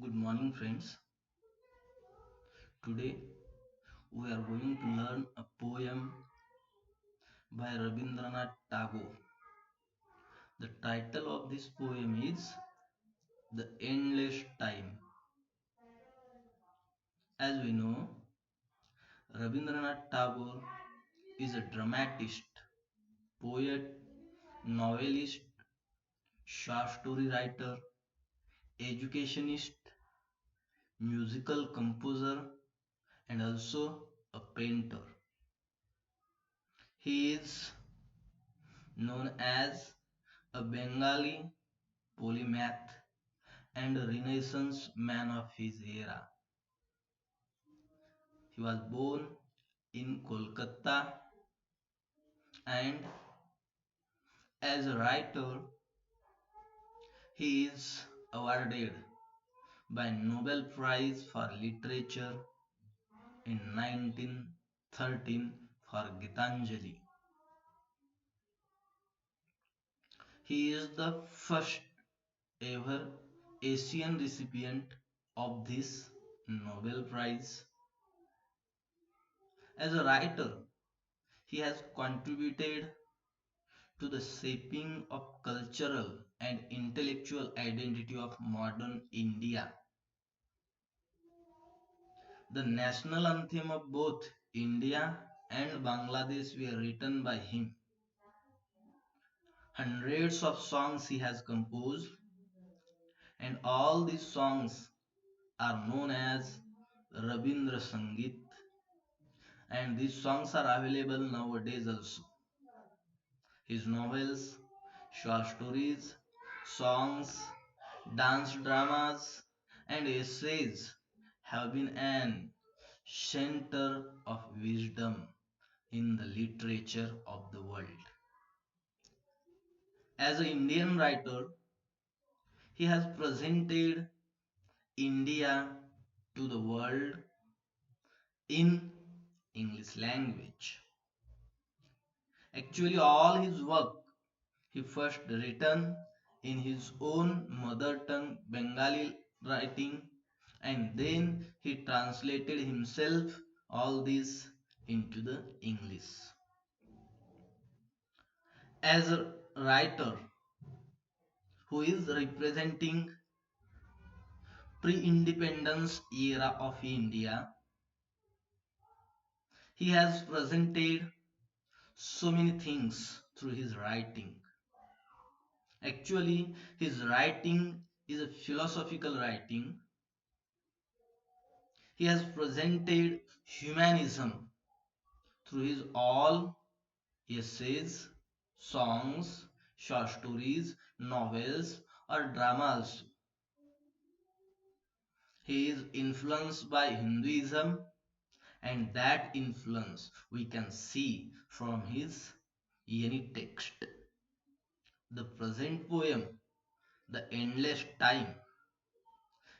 Good morning, friends. Today we are going to learn a poem by Rabindranath Tagore. The title of this poem is The Endless Time. As we know, Rabindranath Tagore is a dramatist, poet, novelist, short story writer, educationist, musical composer, and also a painter. He is known as a Bengali polymath and a Renaissance man of his era. He was born in Kolkata, and as a writer, he is awarded by Nobel Prize for Literature in 1913 for Gitanjali. He is the first ever Asian recipient of this Nobel Prize. As a writer, he has contributed to the shaping of cultural and intellectual identity of modern India. The national anthem of both India and Bangladesh were written by him. Hundreds of songs he has composed, and all these songs are known as Rabindra Sangeet, and these songs are available nowadays also. His novels, short stories, songs, dance dramas, and essays have been an center of wisdom in the literature of the world. As an Indian writer, he has presented India to the world in English language. Actually, all his work he first written in his own mother tongue Bengali writing, and then he translated himself all this into the English. As a writer who is representing pre-independence era of India, he has presented so many things through his writing. Actually, his writing is a philosophical writing. He has presented humanism through his all essays, songs, short stories, novels, or dramas. He is influenced by Hinduism, and that influence we can see from his any text. The present poem, The Endless Time,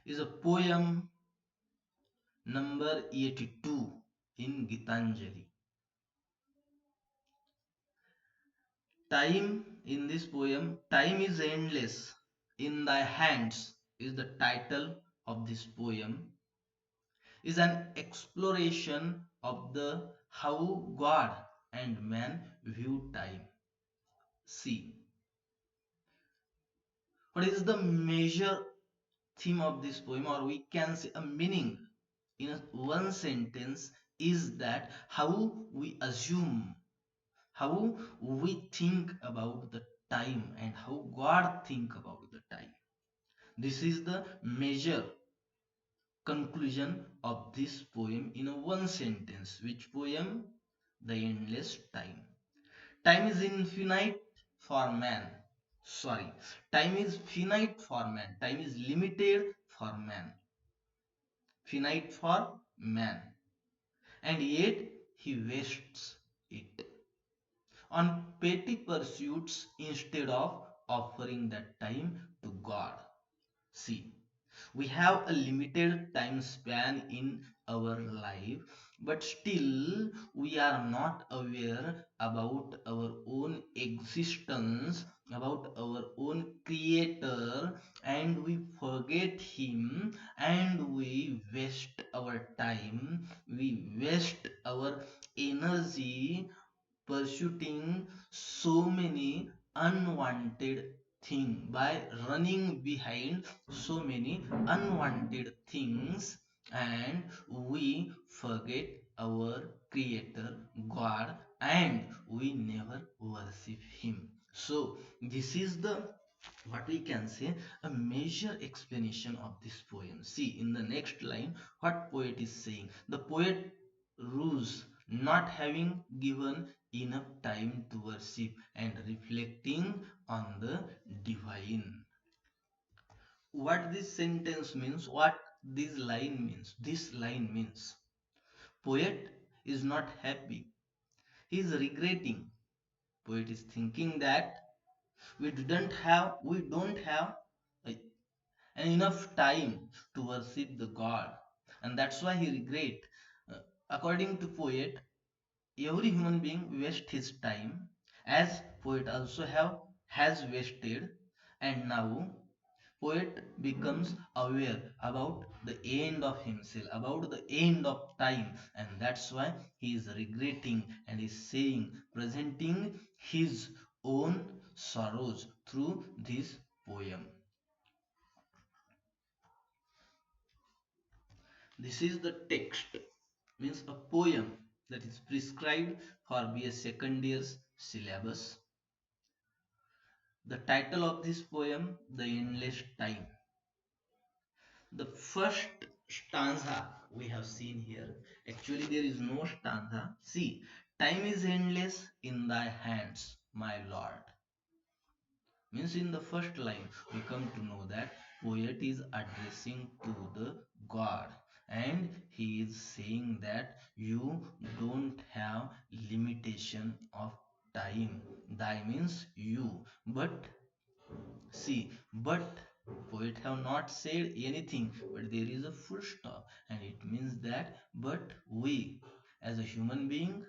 is a poem number 82 in Gitanjali. Time in this poem, time is endless. In thy hands is the title of this poem, is an exploration of the how God and man view time. See, what is the major theme of this poem, or we can say a meaning in one sentence, is that how we assume, how we think about the time and how God think about the time. This is the major conclusion of this poem in a one sentence. Which poem? The Endless Time. Time is infinite for man. Sorry, time is finite for man. Time is limited for man. Finite for man. And yet he wastes it on petty pursuits instead of offering that time to God. See, we have a limited time span in our life, but still we are not aware about our own existence about our own creator, and we forget him, and we waste our time, we waste our energy pursuing so many unwanted things, by running behind so many unwanted things, and we forget our creator god, and we never worship him. So this is the, what we can say, a major explanation of this poem. See in the next line what poet is saying. The poet rules not having given enough time to worship and reflecting on the divine. What this sentence means, what this line means, poet is not happy, he is regretting. Poet is thinking that we don't have uh, enough time to worship the god, and that's why he regret. Uh, According to poet, every human being waste his time, as poet also have has wasted, and now poet becomes aware about the end of himself, about the end of time, and that's why he is regretting and is saying, presenting his own sorrows through this poem. This is the text, means a poem that is prescribed for BA second year's syllabus. The title of this poem, The Endless Time. The first stanza we have seen here, actually there is no stanza. See, time is endless in thy hands, my Lord. Means in the first line we come to know that poet is addressing to the god, and he is saying that you don't have limitation of time. Thy means you, but see, but poet have not said anything, but there is a full stop, and it means that but we as a human being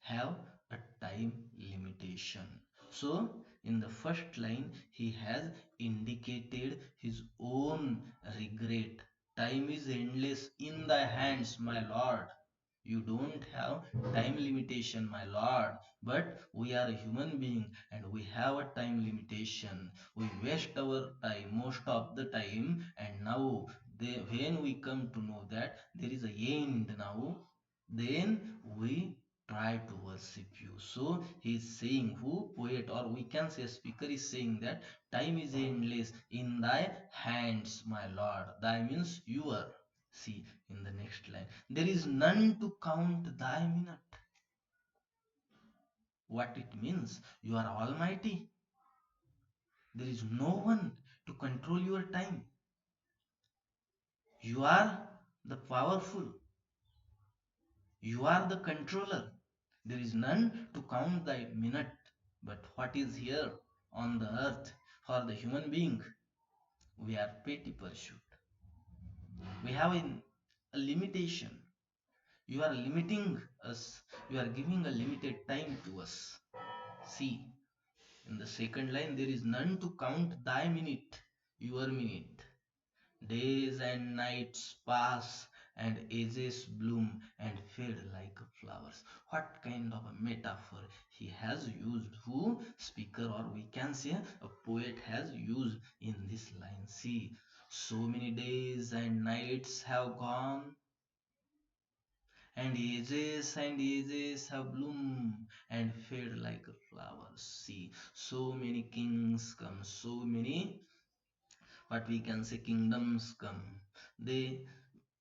have a time limitation. So in the first line he has indicated his own regret. Time is endless in thy hands, my Lord. You don't have time limitation, my Lord, but we are a human being and we have a time limitation. We waste our time most of the time, and now when we come to know that there is a end now, then we try to worship you. So he is saying, who poet, or we can say speaker, is saying that time is endless in thy hands, my Lord. Thy means your. See in the next line, there is none to count thy minute. What it means? You are almighty. There is no one to control your time. You are the powerful. You are the controller. There is none to count thy minute. But what is here on the earth for the human being? We are petty pursuit. We have a limitation. You are limiting us. You are giving a limited time to us. See, in the second line, there is none to count thy minute, your minute. Days and nights pass, and ages bloom and fade like flowers. What kind of a metaphor he has used? Who? Speaker, or we can say a poet, has used in this line. See, so many days and nights have gone, and ages have bloomed and fade like flowers. See, so many kings come, so many, what we can say, kingdoms come. They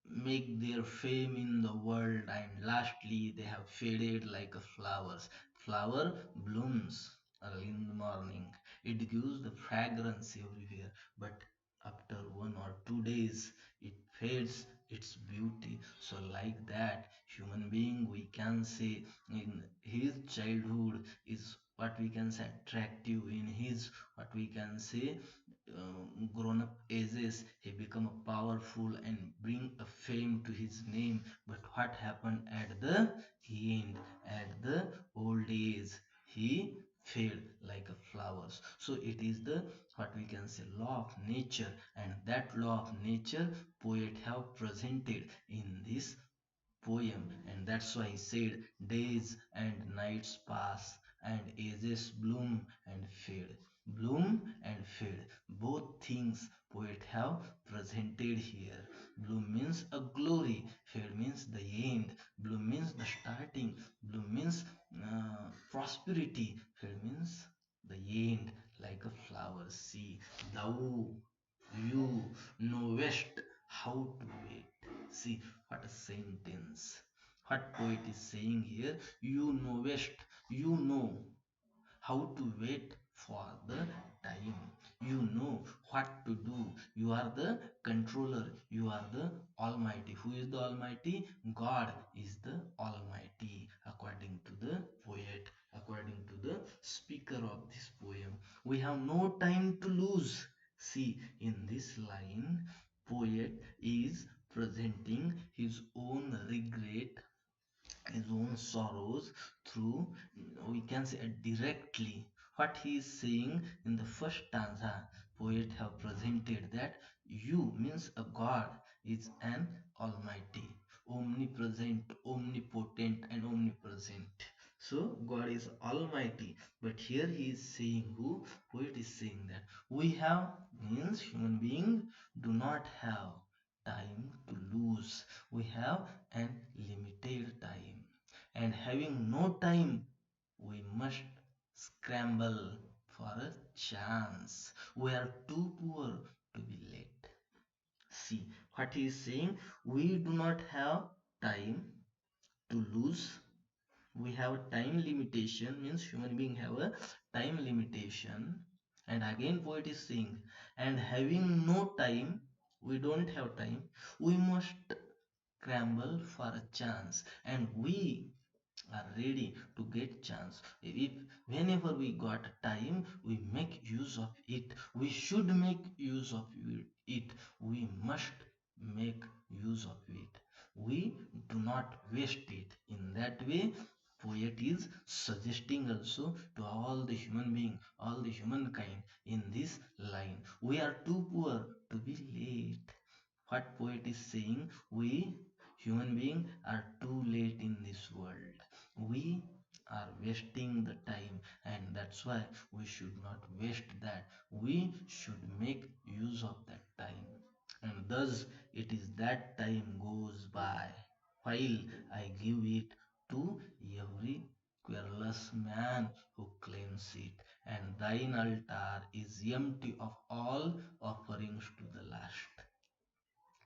make their fame in the world, and lastly they have faded like a flowers. Flower blooms early in the morning, it gives the fragrance everywhere, but after 1 or 2 days it fades its beauty. So like that, human being, we can say, in his childhood is, what we can say, attractive. In his, what we can say, grown up ages, he become a powerful and bring a fame to his name. But what happened at the end? At the old age, he fade like a flowers. So it is the what we can say law of nature, and that law of nature poet have presented in this poem. And that's why he said days and nights pass and ages bloom and fade, both things poet have presented here. Bloom means a glory, fade means the end. Bloom means the starting, bloom means prosperity, fade means the end, like a flower. See, thou you knowest how to wait. See, what a sentence. What poet is saying here, you knowest, you know how to wait for the time. You know what to do. You are the controller. You are the Almighty. Who is the Almighty? God is the Almighty, according to the poet, according to the speaker of this poem. We have no time to lose. See, in this line, poet is presenting his own regret, his own sorrows through, we can say, directly. What he is saying in the first stanza, poet have presented that you means a god is an almighty, omnipresent, omnipotent, and omnipresent. So God is almighty. But here he is saying, who poet is saying that we have, means human being do not have time to lose. We have an limited time, and having no time, we must scramble for a chance. We are too poor to be late. See what he is saying, we do not have time to lose. We have time limitation, means human being have a time limitation. And again poet is saying, and having no time, we don't have time, we must scramble for a chance, and we are ready to get chance. If whenever we got time, we make use of it. We should make use of it. We must make use of it. We do not waste it. In that way, poet is suggesting also to all the human being, all the humankind in this line. We are too poor to be late. What poet is saying, we human beings are too late in this world. We are wasting the time, and that's why we should not waste that. We should make use of that time. And thus it is that time goes by while I give it to every querulous man who claims it, and thine altar is empty of all offerings to the last.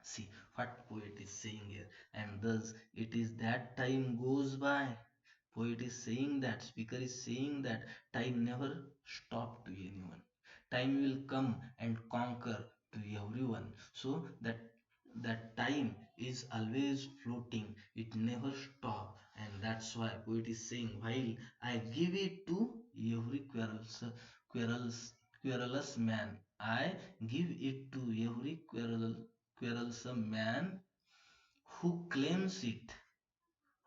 See what poet is saying here, and thus it is that time goes by. Poet is saying that, speaker is saying that time never stop to anyone. Time will come and conquer to everyone. So that time is always floating. It never stop, and that's why poet is saying, while I give it to every quarrels, querulous man, I give it to every quarrelsome man who claims it.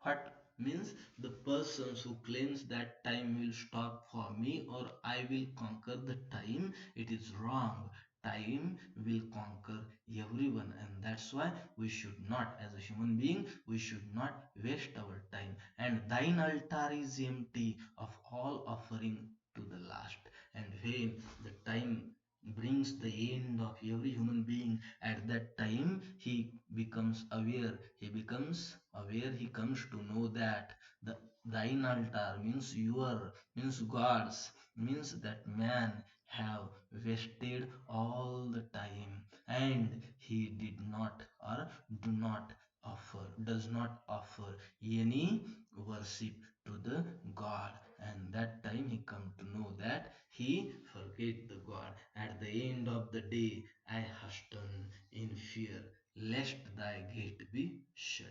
What means, the persons who claims that time will stop for me or I will conquer the time, it is wrong. Time will conquer everyone, and that's why we should not, as a human being, we should not waste our time. And thine altar is empty of all offering to the last. And when the time brings the end of every human being, at that time he becomes aware, he comes to know that the thine altar means your, means God's, means that man have wasted all the time, and he did not or do not offer, does not offer any worship to the God. And that time he come to know that he forget the God. At the end of the day, I hasten in fear lest thy gate be shut.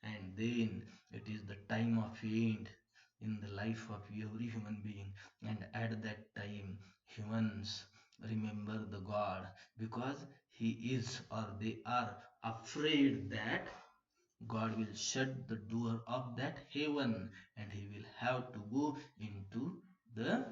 And then it is the time of end in the life of every human being. And at that time, humans remember the God, because he is or they are afraid that God will shut the door of that heaven and he will have to go into the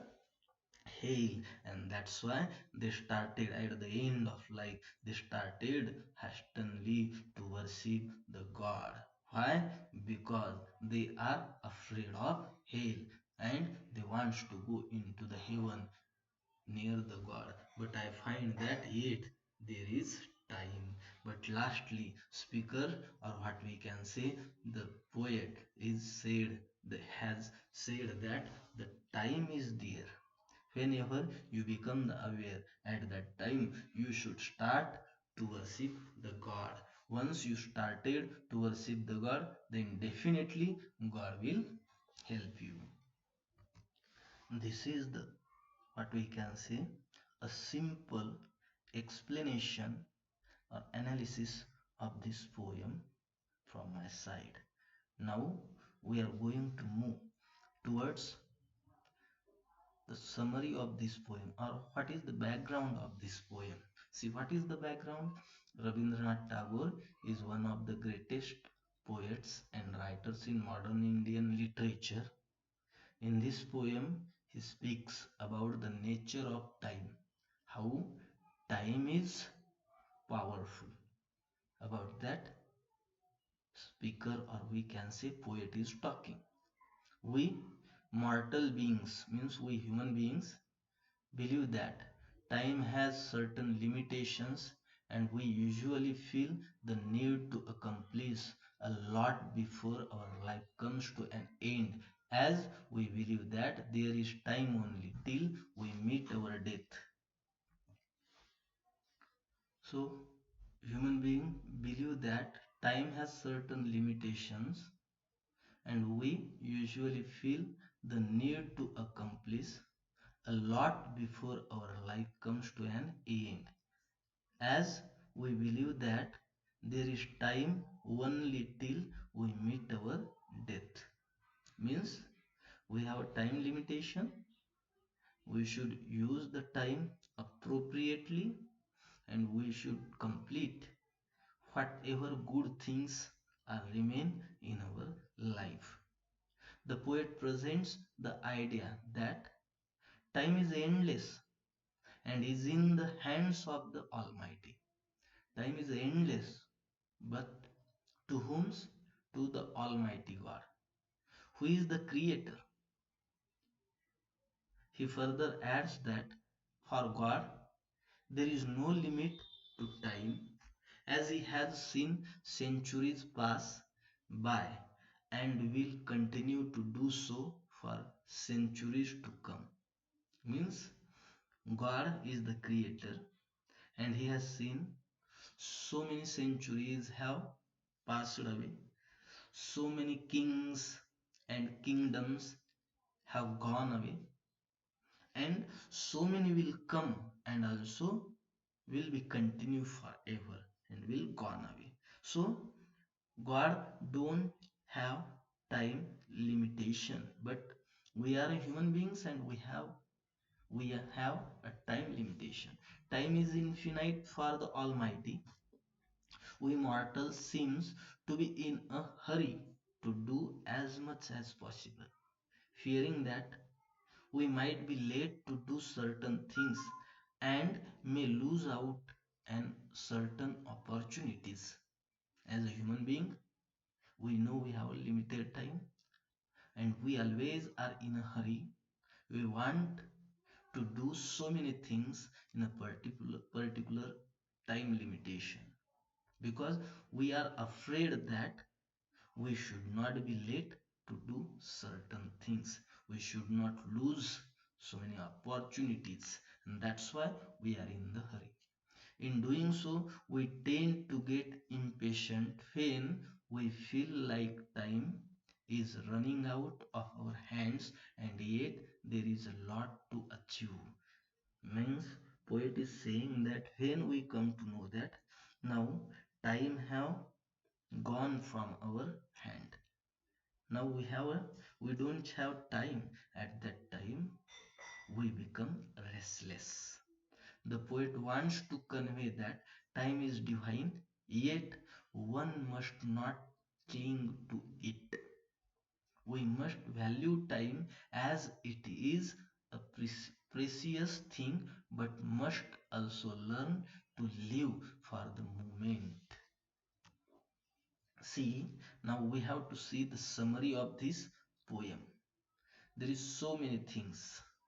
hail, and that's why they started at the end of life, they started hastily to worship the god. Why? Because they are afraid of hail, and they want to go into the heaven near the god. But I find that yet there is time. But lastly, speaker, or what we can say, the poet is said, has said that the time is there. Whenever you become aware, at that time you should start to worship the god. Once you started to worship the god, then definitely god will help you. This is the, what we can say, a simple explanation or analysis of this poem from my side. Now we are going to move towards the summary of this poem, or what is the background of this poem. See, what is the background? Rabindranath Tagore is one of the greatest poets and writers in modern Indian literature. In this poem, he speaks about the nature of time, how time is powerful. About that, speaker, or we can say poet, is talking. We mortal beings, means we human beings, believe that time has certain limitations, and we usually feel the need to accomplish a lot before our life comes to an end, as we believe that there is time only till we meet our death. So human beings believe that time has certain limitations, and we usually feel the need to accomplish a lot before our life comes to an end, as we believe that there is time only till we meet our death. Means we have a time limitation, we should use the time appropriately, and we should complete whatever good things are remain in our life. The poet presents the idea that time is endless and is in the hands of the Almighty. Time is endless, but to whom? To the Almighty God, who is the Creator. He further adds that for God there is no limit to time, as He has seen centuries pass by and will continue to do so for centuries to come. Means God is the Creator, and He has seen so many centuries have passed away, so many kings and kingdoms have gone away, and so many will come and also will be continue forever and will gone away. So God don't have time limitation, but we are human beings and we have a time limitation. Time is infinite for the Almighty. We mortals seems to be in a hurry to do as much as possible, fearing that we might be late to do certain things and may lose out on certain opportunities. As a human being, we know we have a limited time, and we always are in a hurry. We want to do so many things in a particular time limitation, because we are afraid that we should not be late to do certain things, we should not lose so many opportunities, and that's why we are in the hurry. In doing so, we tend to get impatient when we feel like time is running out of our hands, and yet there is a lot to achieve. Means poet is saying that when we come to know that now time have gone from our hand, now we don't have time, at that time we become restless. The poet wants to convey that time is divine, yet one must not cling to it. We must value time as it is, a precious thing, but must also learn to live for the moment. See, now we have to see the summary of this poem. There is so many things.